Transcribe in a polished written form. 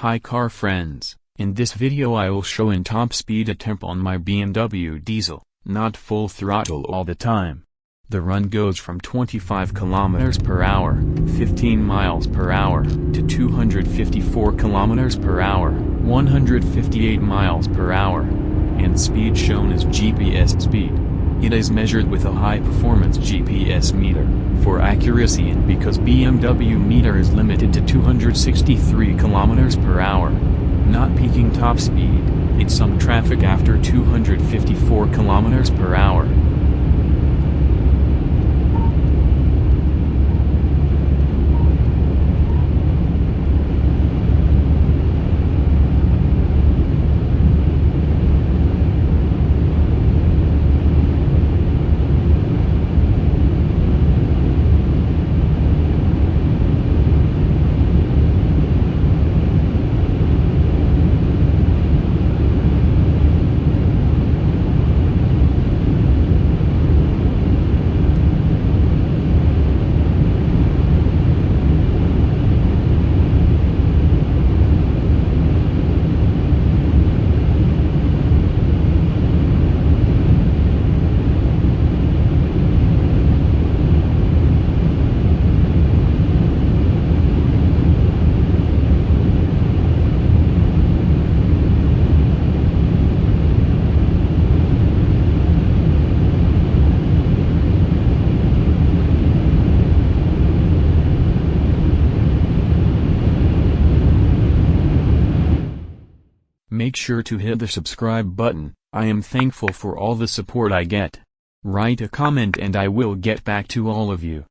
Hi car friends, in this video I will show in top speed attempt on my BMW diesel, not full throttle all the time. The run goes from 25 km per hour, 15 miles per hour, to 254 km per hour, 158 miles per hour. And speed shown is GPS speed. It is measured with a high-performance GPS meter, for accuracy and because BMW meter is limited to 263 km per hour. Not peaking top speed, it's some traffic after 254 km per hour. Make sure to hit the subscribe button. I am thankful for all the support I get. Write a comment and I will get back to all of you.